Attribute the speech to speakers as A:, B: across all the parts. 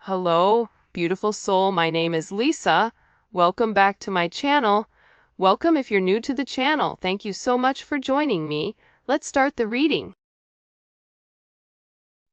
A: Hello, beautiful soul. My name is Lisa. Welcome back to my channel. Welcome if you're new to the channel. Thank you so much for joining me. Let's start the reading.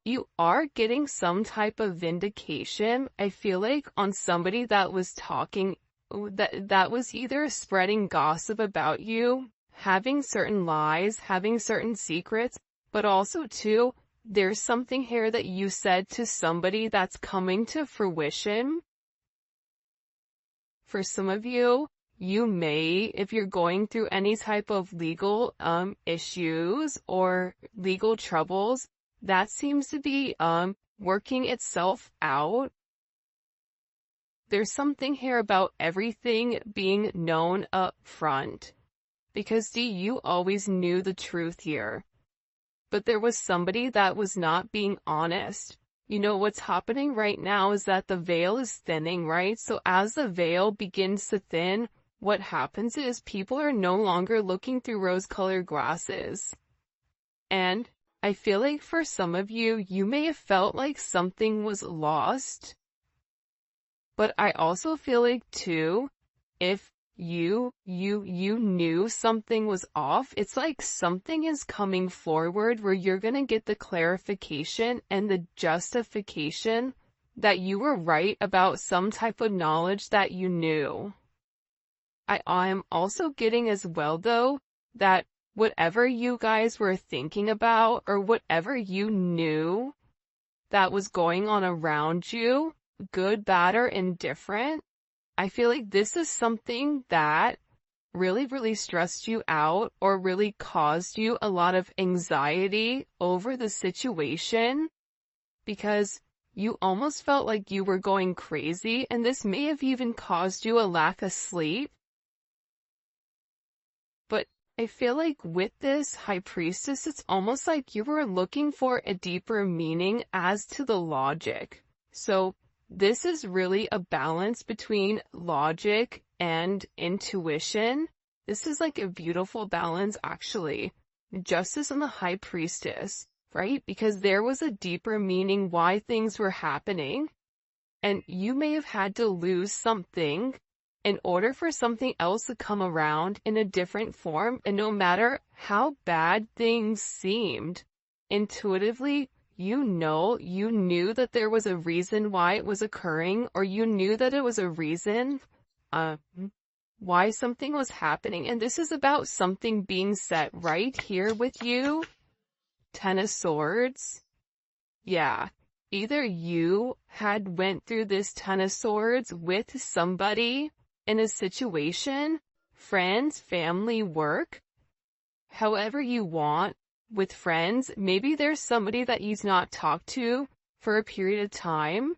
A: You are getting some type of vindication, I feel like, on somebody that was talking, that was either spreading gossip about you, having certain lies, having certain secrets, but also too, there's something here that you said to somebody that's coming to fruition. For some of you, you may, if you're going through any type of legal issues or legal troubles, that seems to be working itself out. There's something here about everything being known up front. Because you always knew the truth here. But there was somebody that was not being honest. You know, what's happening right now is that the veil is thinning, right? So as the veil begins to thin, what happens is people are no longer looking through rose-colored glasses. And I feel like for some of you, you may have felt like something was lost. But I also feel like too, if you knew something was off, it's like something is coming forward where you're gonna get the clarification and the justification that you were right about some type of knowledge that you knew. I'm also getting as well though, that whatever you guys were thinking about or whatever you knew that was going on around you, good, bad, or indifferent, I feel like this is something that really stressed you out or really caused you a lot of anxiety over the situation because you almost felt like you were going crazy, and this may have even caused you a lack of sleep. But I feel like with this High Priestess, it's almost like you were looking for a deeper meaning as to the logic. So this is really a balance between logic and intuition. This is like a beautiful balance, actually. Justice and the High Priestess, right? Because there was a deeper meaning why things were happening. And you may have had to lose something in order for something else to come around in a different form. And no matter how bad things seemed, intuitively, you knew that there was a reason why it was occurring, or you knew that it was a reason why something was happening. And this is about something being set right here with you. Ten of Swords. Yeah. Either you had went through this Ten of Swords with somebody in a situation, friends, family, work, however you want. With friends, maybe there's somebody that you've not talked to for a period of time,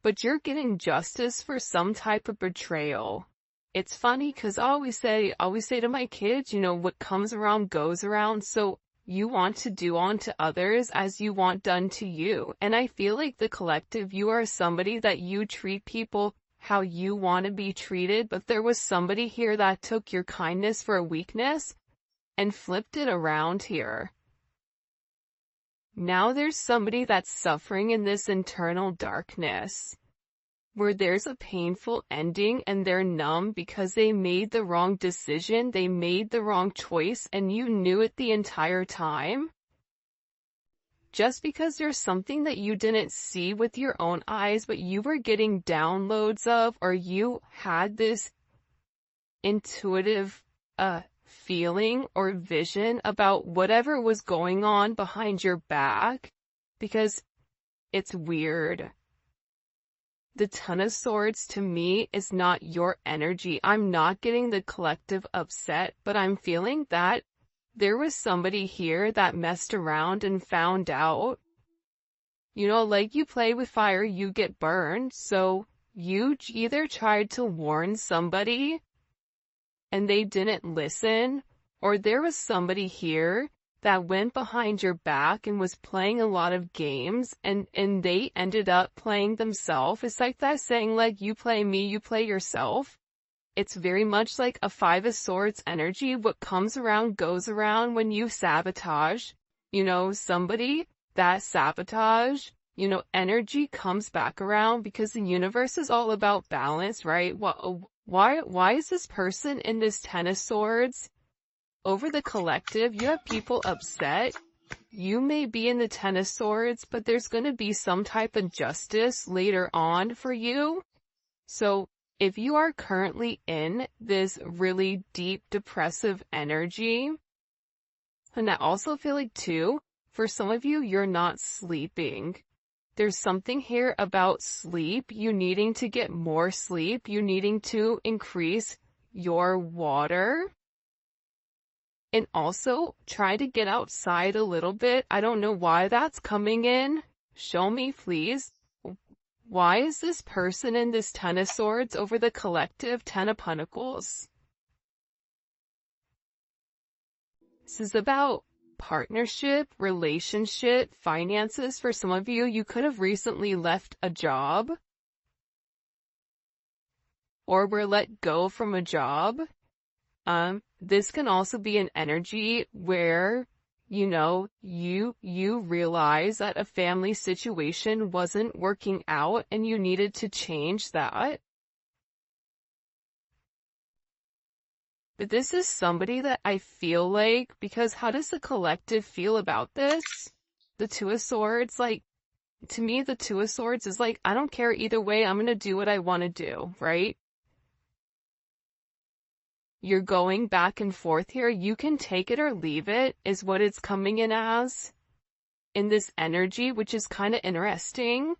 A: but you're getting justice for some type of betrayal. It's funny because I always say to my kids, you know, what comes around goes around. So you want to do unto others as you want done to you. And I feel like the collective, you are somebody that you treat people how you want to be treated, but there was somebody here that took your kindness for a weakness and flipped it around here. Now there's somebody that's suffering in this internal darkness, where there's a painful ending and they're numb because they made the wrong decision, they made the wrong choice, and you knew it the entire time. Just because there's something that you didn't see with your own eyes, but you were getting downloads of, or you had this intuitive feeling or vision about whatever was going on behind your back, because it's weird. The Ten of Swords to me is not your energy. I'm not getting the collective upset, but I'm feeling that there was somebody here that messed around and found out. You know, like you play with fire, you get burned. So you either tried to warn somebody and they didn't listen, or there was somebody here that went behind your back and was playing a lot of games, and they ended up playing themselves. It's like that saying, like, you play me, you play yourself. It's very much like a Five of Swords energy. What comes around goes around when you sabotage, you know, somebody. that sabotage, energy comes back around because the universe is all about balance, right? Why is this person in this Ten of Swords? Over the collective, you have people upset. You may be in the Ten of Swords, but there's going to be some type of justice later on for you. So if you are currently in this really deep depressive energy, and I also feel like too, for some of you, you're not sleeping. There's something here about sleep, you needing to get more sleep, you needing to increase your water. And also, try to get outside a little bit. I don't know why that's coming in. Show me, please. Why is this person in this Ten of Swords over the collective Ten of Pentacles? This is about partnership, relationship, finances. For some of you, you could have recently left a job or were let go from a job. This can also be an energy where, you realize that a family situation wasn't working out and you needed to change that. But this is somebody that I feel like, because how does the collective feel about this? The Two of Swords, to me, the Two of Swords is I don't care either way, I'm gonna do what I want to do, right? You're going back and forth here. You can take it or leave it, is what it's coming in as. In this energy, which is kind of interesting.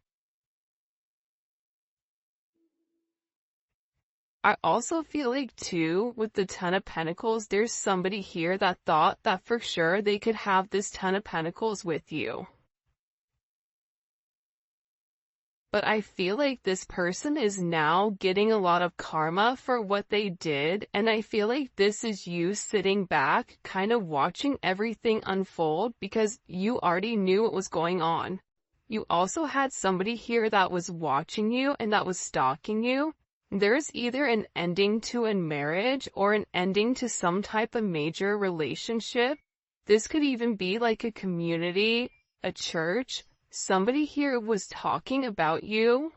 A: I also feel like too, with the Ten of Pentacles, there's somebody here that thought that for sure they could have this Ten of Pentacles with you. But I feel like this person is now getting a lot of karma for what they did, and I feel like this is you sitting back, kind of watching everything unfold because you already knew what was going on. You also had somebody here that was watching you and that was stalking you. There's either an ending to a marriage or an ending to some type of major relationship. This could even be like a community, a church. Somebody here was talking about you,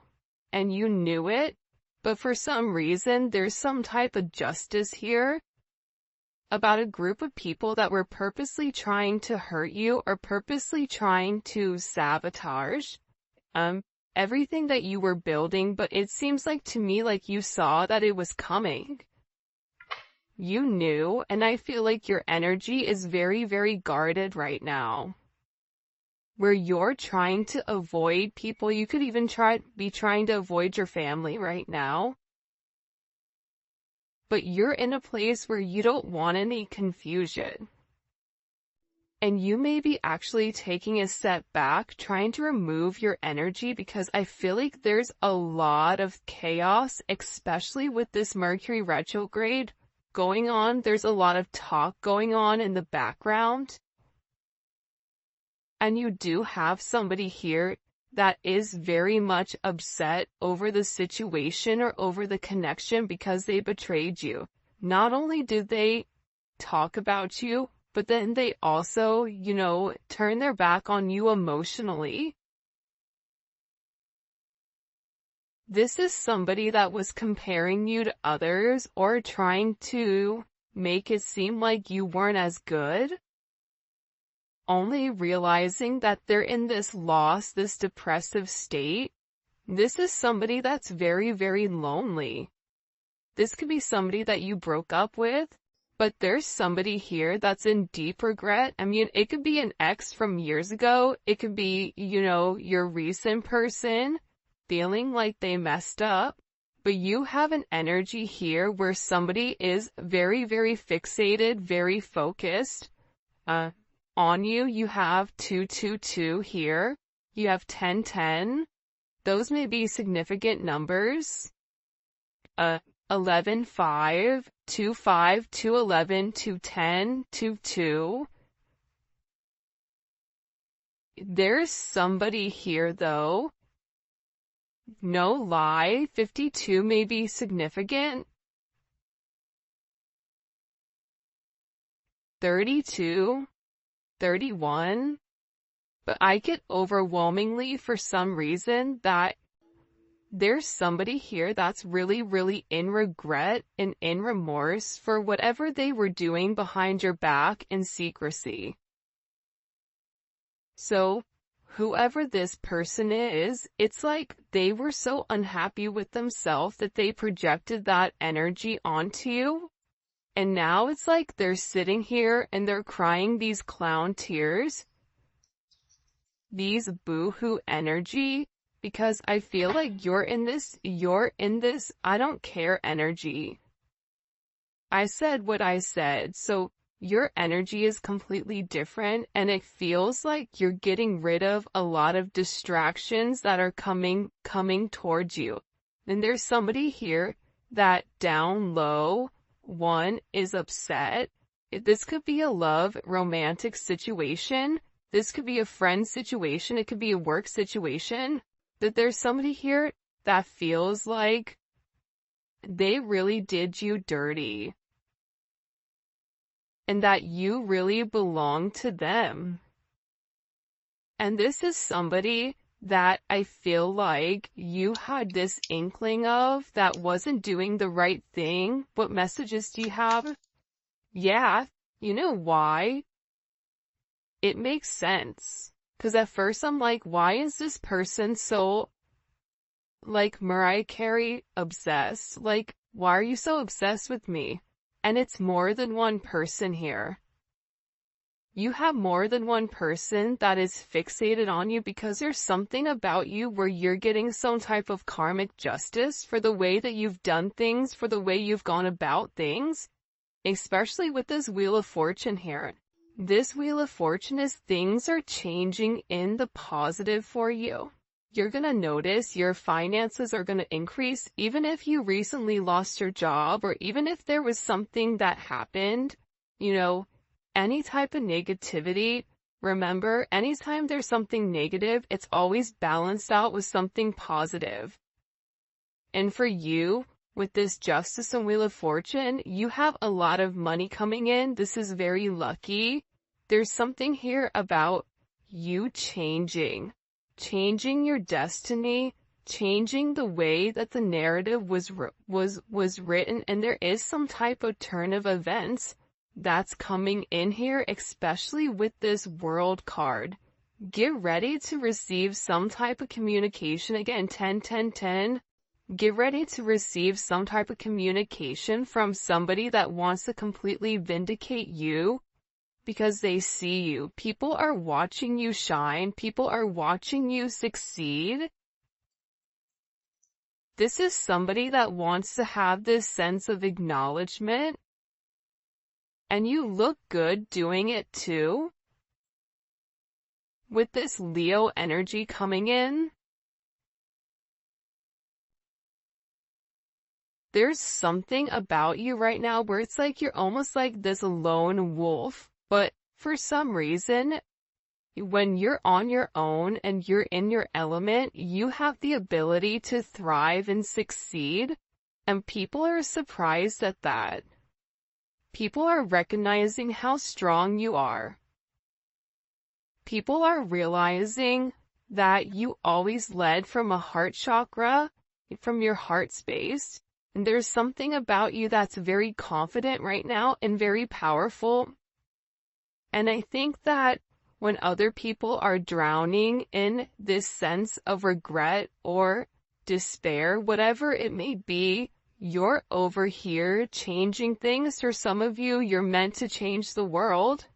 A: and you knew it, but for some reason, there's some type of justice here about a group of people that were purposely trying to hurt you or purposely trying to sabotage everything that you were building, but it seems like to me like you saw that it was coming. You knew, and I feel like your energy is very, very guarded right now. Where you're trying to avoid people, you could even be trying to avoid your family right now. But you're in a place where you don't want any confusion. And you may be actually taking a step back, trying to remove your energy because I feel like there's a lot of chaos, especially with this Mercury retrograde going on. There's a lot of talk going on in the background. And you do have somebody here that is very much upset over the situation or over the connection because they betrayed you. Not only did they talk about you, but then they also, turn their back on you emotionally. This is somebody that was comparing you to others or trying to make it seem like you weren't as good. Only realizing that they're in this loss, this depressive state. This is somebody that's very, very lonely. This could be somebody that you broke up with, but there's somebody here that's in deep regret. I mean, it could be an ex from years ago. It could be, your recent person feeling like they messed up. But you have an energy here where somebody is very, very fixated, very focused, on you. You have 222 here. You have 1010. Those may be significant numbers. 11, 5, 2, 5, 2, 11, 2, 10, 2, 2. There's somebody here though. No lie, 52 may be significant. 32. 31, But I get overwhelmingly for some reason that there's somebody here that's really, really in regret and in remorse for whatever they were doing behind your back in secrecy. So, whoever this person is, it's like they were so unhappy with themselves that they projected that energy onto you. And now it's like they're sitting here and they're crying these clown tears, these boo-hoo energy, because I feel like you're in this, I don't care energy. I said what I said, so your energy is completely different, and it feels like you're getting rid of a lot of distractions that are coming towards you. And there's somebody here that down low, one, is upset. This could be a love, romantic situation. This could be a friend situation. It could be a work situation. That there's somebody here that feels like they really did you dirty. And that you really belong to them. And this is somebody that I feel like you had this inkling of that wasn't doing the right thing. What messages do you have? Yeah, you know why? It makes sense. Because at first I'm like, why is this person so, like Mariah Carey, obsessed? Like, why are you so obsessed with me? And it's more than one person here. You have more than one person that is fixated on you because there's something about you where you're getting some type of karmic justice for the way that you've done things, for the way you've gone about things, especially with this Wheel of Fortune here. This Wheel of Fortune is things are changing in the positive for you. You're going to notice your finances are going to increase even if you recently lost your job or even if there was something that happened, any type of negativity. Remember, anytime there's something negative, it's always balanced out with something positive. And for you, with this Justice and Wheel of Fortune, you have a lot of money coming in. This is very lucky. There's something here about you changing your destiny, changing the way that the narrative was written, and there is some type of turn of events that's coming in here, especially with this World card. Get ready to receive some type of communication. Again, 10, 10, 10. Get ready to receive some type of communication from somebody that wants to completely vindicate you because they see you. People are watching you shine. People are watching you succeed. This is somebody that wants to have this sense of acknowledgement. And you look good doing it too. With this Leo energy coming in, there's something about you right now where it's like you're almost like this lone wolf. But for some reason, when you're on your own and you're in your element, you have the ability to thrive and succeed. And people are surprised at that. People are recognizing how strong you are. People are realizing that you always led from a heart chakra, from your heart space. And there's something about you that's very confident right now and very powerful. And I think that when other people are drowning in this sense of regret or despair, whatever it may be, you're over here changing things. For some of you, you're meant to change the world.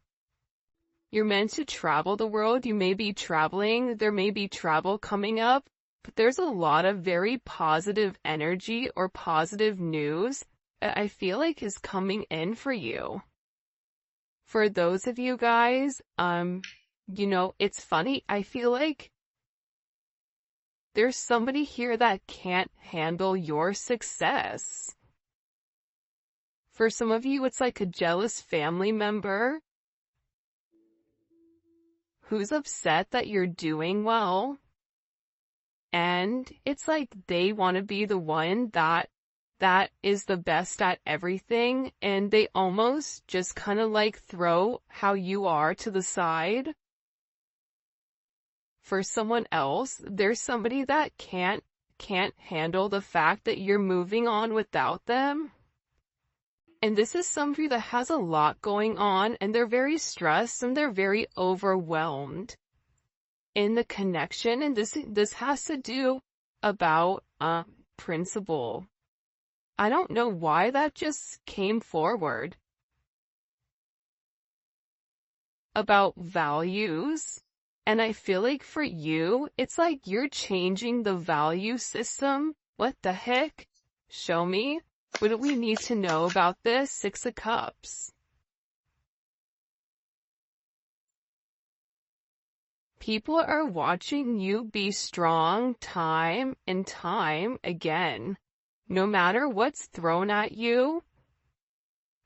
A: You're meant to travel the world. You may be traveling. There may be travel coming up. But there's a lot of very positive energy or positive news that I feel like is coming in for you. For those of you guys, it's funny. I feel like there's somebody here that can't handle your success. For some of you, it's like a jealous family member who's upset that you're doing well. And it's like they want to be the one that is the best at everything. And they almost just kind of like throw how you are to the side. for someone else. There's somebody that can't handle the fact that you're moving on without them. And this is somebody that has a lot going on, and they're very stressed and they're very overwhelmed in the connection. And this has to do about principle. I don't know why that just came forward. About values. And I feel like for you, it's like you're changing the value system. What the heck? Show me. What do we need to know about this? Six of Cups. People are watching you be strong time and time again. No matter what's thrown at you,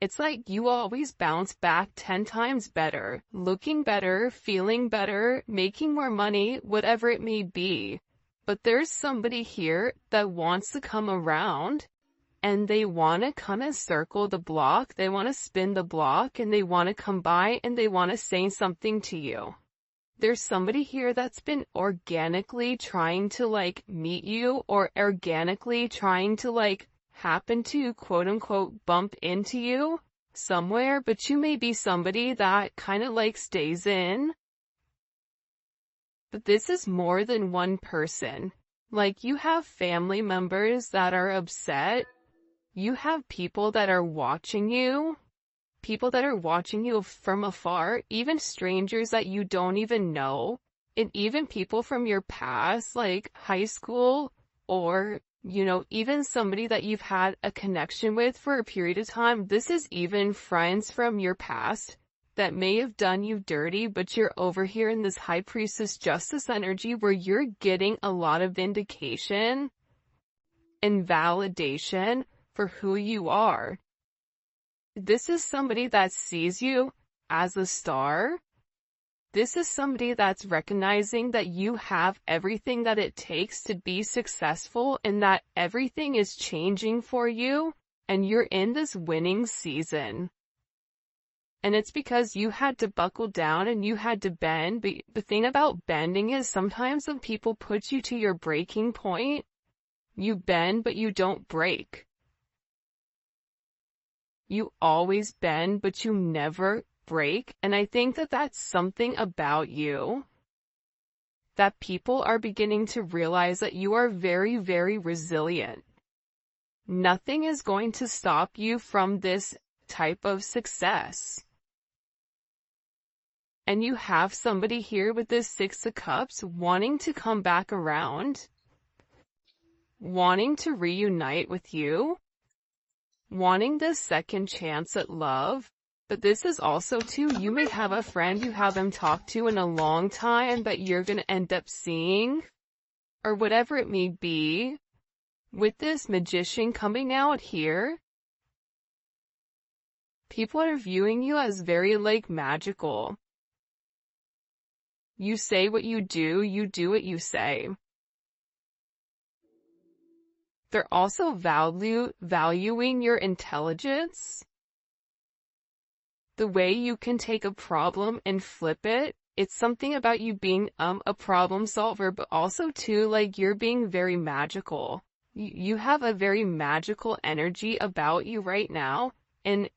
A: it's like you always bounce back 10 times better, looking better, feeling better, making more money, whatever it may be. But there's somebody here that wants to come around, and they want to kind of circle the block, they want to spin the block, and they want to come by and they want to say something to you. There's somebody here that's been organically trying to like meet you, or organically trying to like happen to quote unquote bump into you somewhere, but you may be somebody that kind of like stays in. But this is more than one person. Like you have family members that are upset. You have people that are watching you. People that are watching you from afar, even strangers that you don't even know, and even people from your past, like high school, or, you know, even somebody that you've had a connection with for a period of time. This is even friends from your past that may have done you dirty, but you're over here in this High Priestess Justice energy where you're getting a lot of vindication and validation for who you are. This is somebody that sees you as a star. This is somebody that's recognizing that you have everything that it takes to be successful, and that everything is changing for you, and you're in this winning season. And it's because you had to buckle down and you had to bend. But the thing about bending is sometimes when people put you to your breaking point, you bend but you don't break. You always bend, but you never break. And I think that that's something about you that people are beginning to realize, that you are very, very resilient. Nothing is going to stop you from this type of success. And you have somebody here with this Six of Cups wanting to come back around, wanting to reunite with you, wanting this second chance at love. But this is also too, you may have a friend you haven't talked to in a long time that you're going to end up seeing, or whatever it may be. With this Magician coming out here, people are viewing you as very like magical. You say what you do what you say. They're also valuing your intelligence. The way you can take a problem and flip it. It's something about you being a problem solver, but also too, like, you're being very magical. You have a very magical energy about you right now, and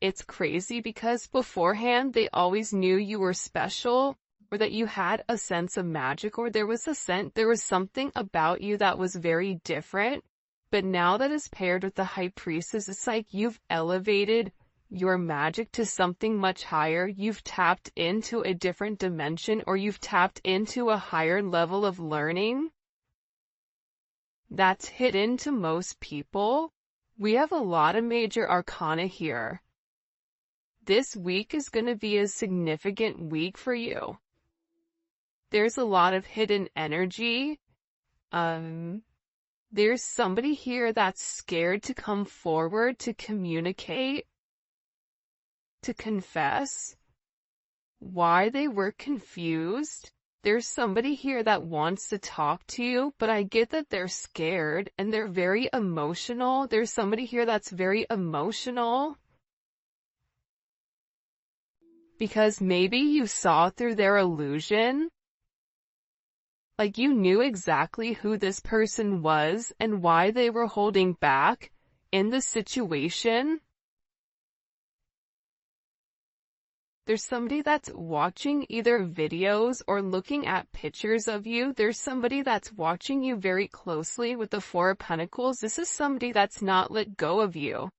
A: it's crazy because beforehand they always knew you were special, or that you had a sense of magic, or there was something about you that was very different. But now that is paired with the High Priestess, it's like you've elevated your magic to something much higher. You've tapped into a different dimension, or you've tapped into a higher level of learning that's hidden to most people. We have a lot of major arcana here. This week is going to be a significant week for you. There's a lot of hidden energy. There's somebody here that's scared to come forward, to communicate, to confess why they were confused. There's somebody here that wants to talk to you, but I get that they're scared and they're very emotional. There's somebody here that's very emotional because maybe you saw through their illusion. Like you knew exactly who this person was and why they were holding back in the situation. There's somebody that's watching either videos or looking at pictures of you. There's somebody that's watching you very closely with the Four of Pentacles. This is somebody that's not let go of you.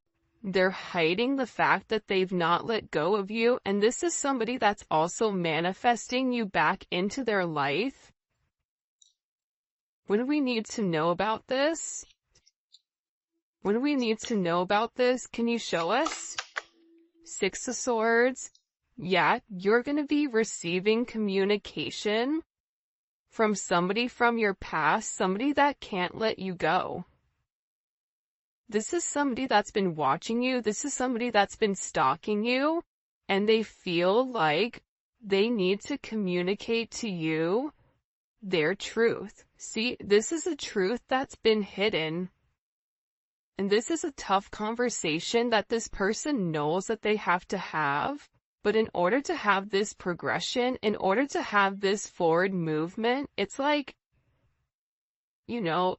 A: They're hiding the fact that they've not let go of you, and this is somebody that's also manifesting you back into their life. What do we need to know about this? What do we need to know about this? Can you show us? Six of Swords. Yeah, you're going to be receiving communication from somebody from your past, somebody that can't let you go. This is somebody that's been watching you. This is somebody that's been stalking you, and they feel like they need to communicate to you their truth. See, this is a truth that's been hidden. And this is a tough conversation that this person knows that they have to have. But in order to have this progression, in order to have this forward movement, it's like, you know,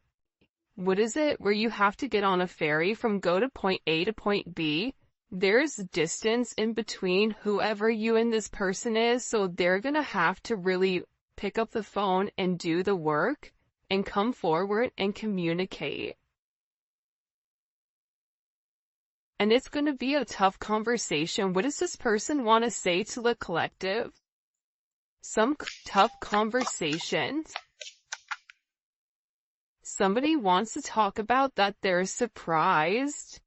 A: what is it? Where you have to get on a ferry from go to point A to point B. There's distance in between whoever you and this person is, so they're gonna have to really pick up the phone and do the work and come forward and communicate. And it's gonna be a tough conversation. What does this person want to say to the collective? Some tough conversations. Somebody wants to talk about that they're surprised.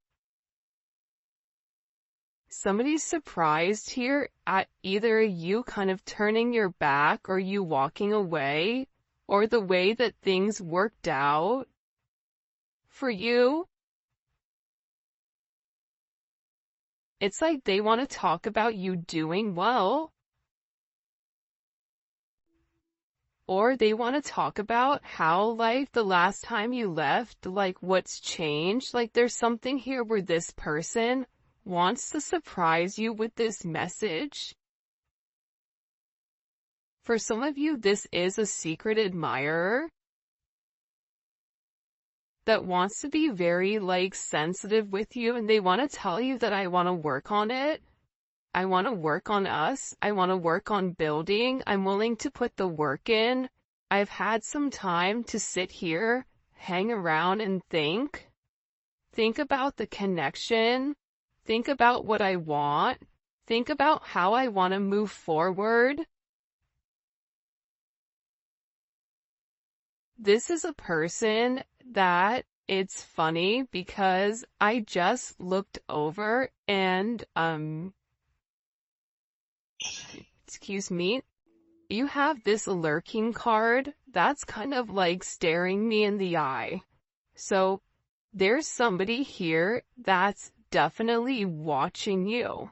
A: Somebody's surprised here at either you kind of turning your back or you walking away or the way that things worked out for you. It's like they want to talk about you doing well. Or they want to talk about how, like, the last time you left, like, what's changed. Like, there's something here where this person wants to surprise you with this message. For some of you, this is a secret admirer that wants to be very, like, sensitive with you, and they want to tell you that I want to work on it. I want to work on us. I want to work on building. I'm willing to put the work in. I've had some time to sit here, hang around and think. Think about the connection. Think about what I want. Think about how I want to move forward. This is a person that it's funny because I just looked over and, excuse me, you have this lurking card that's kind of like staring me in the eye. So there's somebody here that's definitely watching you.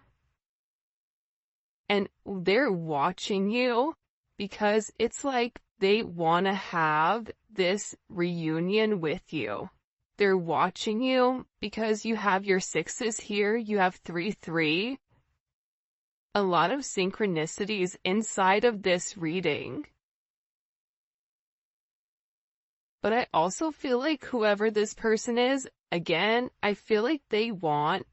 A: And they're watching you because it's like they want to have this reunion with you. They're watching you because you have your sixes here, you have 3-3. A lot of synchronicities inside of this reading. But I also feel like whoever this person is, again, I feel like they want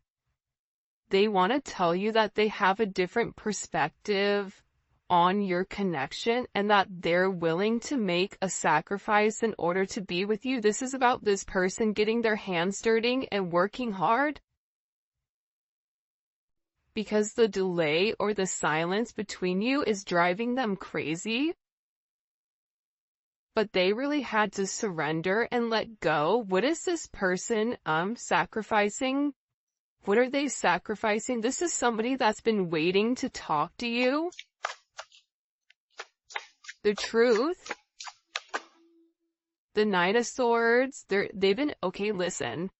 A: to tell you that they have a different perspective on your connection and that they're willing to make a sacrifice in order to be with you. This is about this person getting their hands dirty and working hard. Because the delay or the silence between you is driving them crazy. But they really had to surrender and let go. What is this person sacrificing? What are they sacrificing? This is somebody that's been waiting to talk to you. The truth. The Knight of Swords. They've been, okay, listen.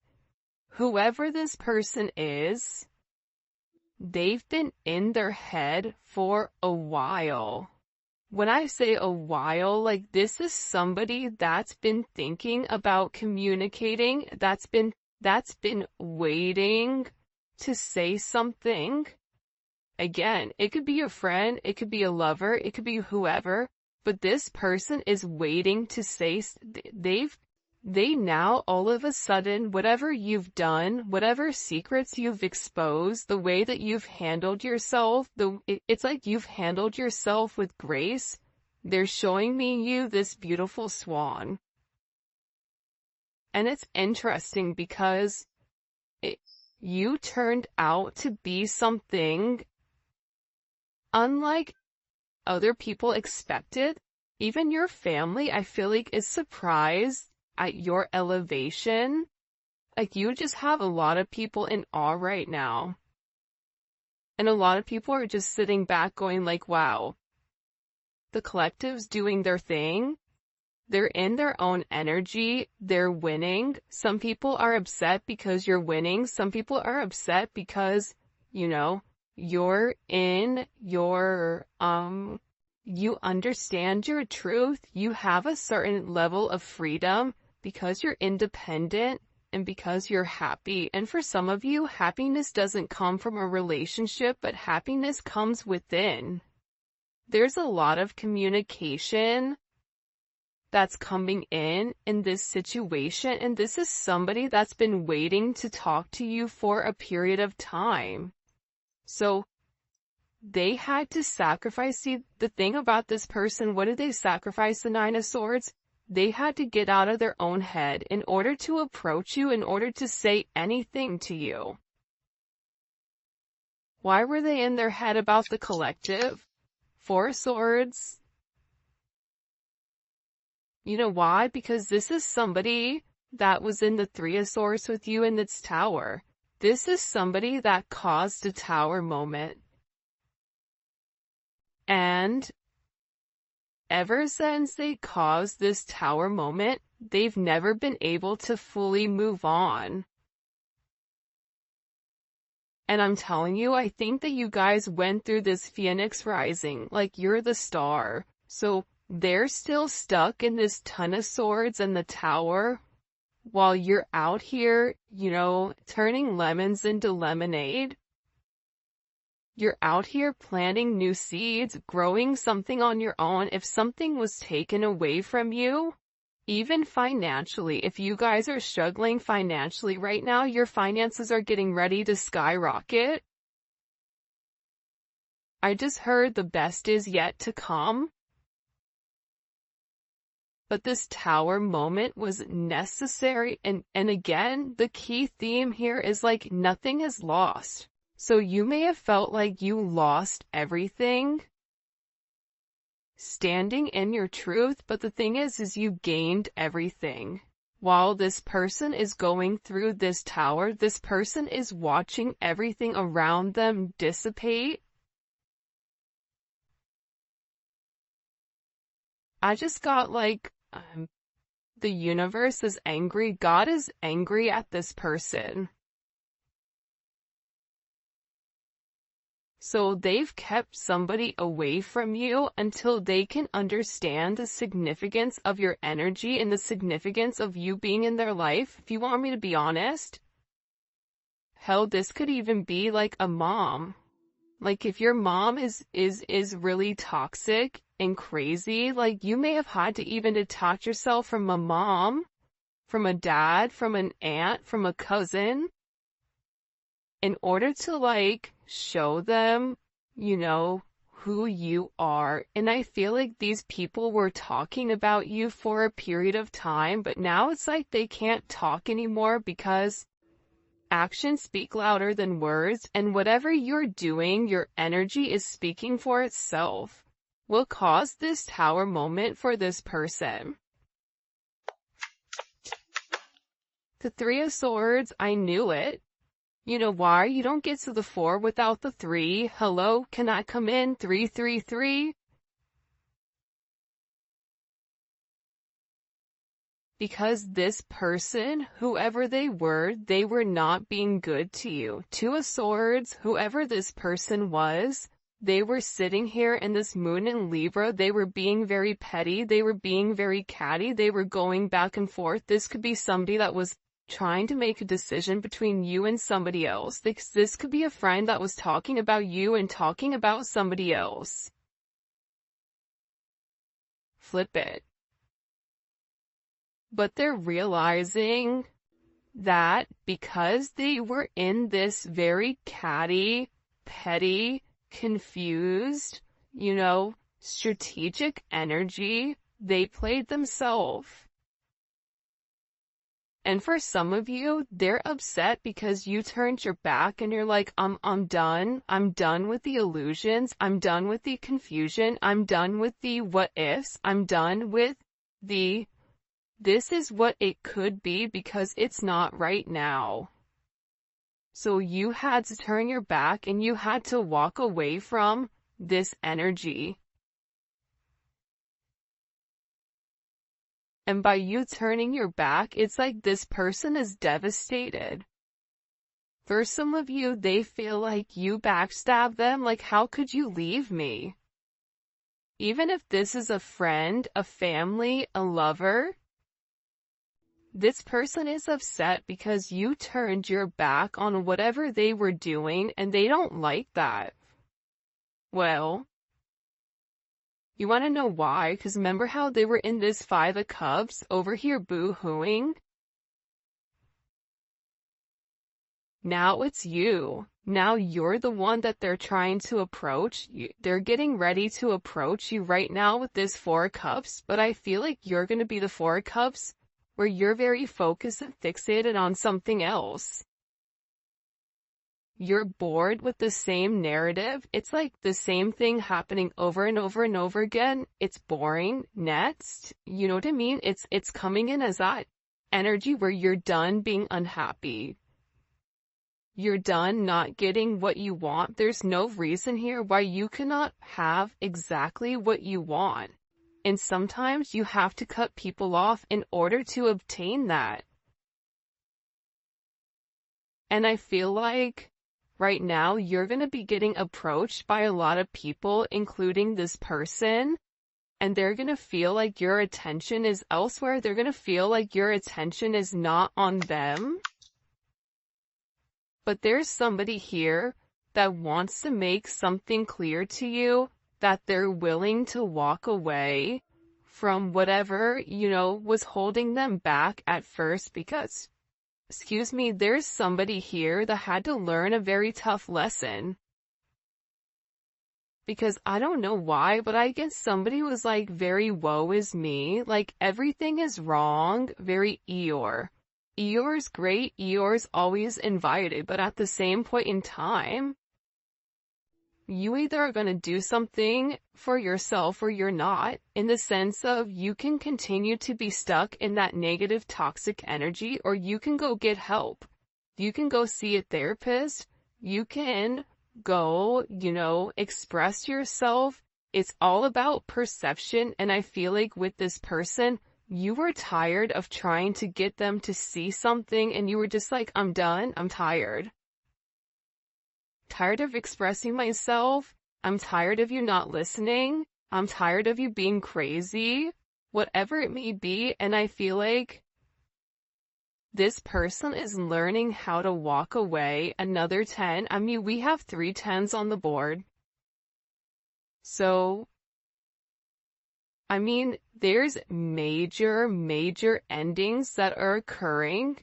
A: Whoever this person is, they've been in their head for a while. When I say a while, like this is somebody that's been thinking about communicating, that's been waiting to say something. Again, it could be a friend, it could be a lover, it could be whoever. but this person is waiting to say, they now all of a sudden, whatever you've done, whatever secrets you've exposed, the way that you've handled yourself, it's like you've handled yourself with grace. They're showing me you this beautiful swan. And it's interesting because you turned out to be something unlike other people expected. Even your family, I feel like, is surprised at your elevation. Like, you just have a lot of people in awe right now. And a lot of people are just sitting back going like, wow, the collective's doing their thing. They're in their own energy. They're winning. Some people are upset because you're winning. Some people are upset because, you're in your, you understand your truth. You have a certain level of freedom because you're independent and because you're happy. And for some of you, happiness doesn't come from a relationship, but happiness comes within. There's a lot of communication that's coming in this situation, and this is somebody that's been waiting to talk to you for a period of time. So they had to sacrifice. See, the thing about this person, what did they sacrifice? The Nine of Swords? They had to get out of their own head in order to approach you, in order to say anything to you. Why were they in their head about the collective? Four of Swords. You know why? Because this is somebody that was in the Three of Swords with you in this tower. This is somebody that caused a tower moment. And ever since they caused this tower moment, they've never been able to fully move on. And I'm telling you, I think that you guys went through this Phoenix rising, like you're the star. So they're still stuck in this Ton of Swords and the tower, while you're out here, turning lemons into lemonade. You're out here planting new seeds, growing something on your own. If something was taken away from you, even financially, if you guys are struggling financially right now, your finances are getting ready to skyrocket. I just heard the best is yet to come. But this tower moment was necessary, and again, the key theme here is like nothing is lost. So you may have felt like you lost everything standing in your truth, but the thing is you gained everything. While this person is going through this tower, this person is watching everything around them dissipate. I just got like, the universe is angry. God is angry at this person. So they've kept somebody away from you until they can understand the significance of your energy and the significance of you being in their life. If you want me to be honest, hell, this could even be like a mom. Like if your mom is really toxic and crazy, like you may have had to even detach yourself from a mom, from a dad, from an aunt, from a cousin, in order to like show them, who you are. And I feel like these people were talking about you for a period of time, but now it's like they can't talk anymore because actions speak louder than words, and whatever you're doing, your energy is speaking for itself. Will cause this tower moment for this person. The Three of Swords, I knew it. You know why? You don't get to the 4 without the 3. Hello, can I come in? 333. Because this person, whoever they were not being good to you. Two of Swords, whoever this person was, they were sitting here in this moon in Libra. They were being very petty. They were being very catty. They were going back and forth. This could be somebody that was trying to make a decision between you and somebody else. This could be a friend that was talking about you and talking about somebody else. flip it. But they're realizing that because they were in this very catty, petty, confused, strategic energy, they played themselves. And for some of you, they're upset because you turned your back and you're like, I'm done. I'm done with the illusions. I'm done with the confusion. I'm done with the what ifs. I'm done with the this is what it could be because it's not right now. So you had to turn your back and you had to walk away from this energy. And by you turning your back, it's like this person is devastated. For some of you, they feel like you backstabbed them, like how could you leave me? Even if this is a friend, a family, a lover, this person is upset because you turned your back on whatever they were doing and they don't like that. Well, you want to know why? Because remember how they were in this Five of Cups over here boo-hooing? Now it's you. Now you're the one that they're trying to approach. They're getting ready to approach you right now with this Four of Cups, but I feel like you're going to be the Four of Cups where you're very focused and fixated on something else. You're bored with the same narrative. It's like the same thing happening over and over and over again. It's boring. Next, you know what I mean? It's coming in as that energy where you're done being unhappy. You're done not getting what you want. There's no reason here why you cannot have exactly what you want. And sometimes you have to cut people off in order to obtain that. And I feel like right now you're going to be getting approached by a lot of people, including this person, and they're going to feel like your attention is elsewhere. They're going to feel like your attention is not on them. But there's somebody here that wants to make something clear to you, that they're willing to walk away from whatever, was holding them back at first because, there's somebody here that had to learn a very tough lesson. Because I don't know why, but I guess somebody was like very woe is me, like everything is wrong, very Eeyore. Eeyore's great, Eeyore's always invited, but at the same point in time, you either are going to do something for yourself or you're not, in the sense of you can continue to be stuck in that negative toxic energy, or you can go get help. You can go see a therapist. You can go, express yourself. It's all about perception. And I feel like with this person, you were tired of trying to get them to see something and you were just like, I'm done. I'm tired. Tired of expressing myself. I'm tired of you not listening. I'm tired of you being crazy. Whatever it may be. And I feel like this person is learning how to walk away. Another 10. I mean, we have 3 10s on the board. So, I mean, there's major endings that are occurring.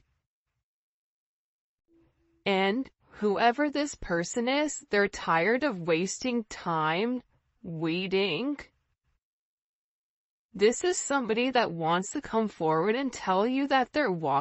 A: And whoever this person is, they're tired of wasting time waiting. This is somebody that wants to come forward and tell you that they're walking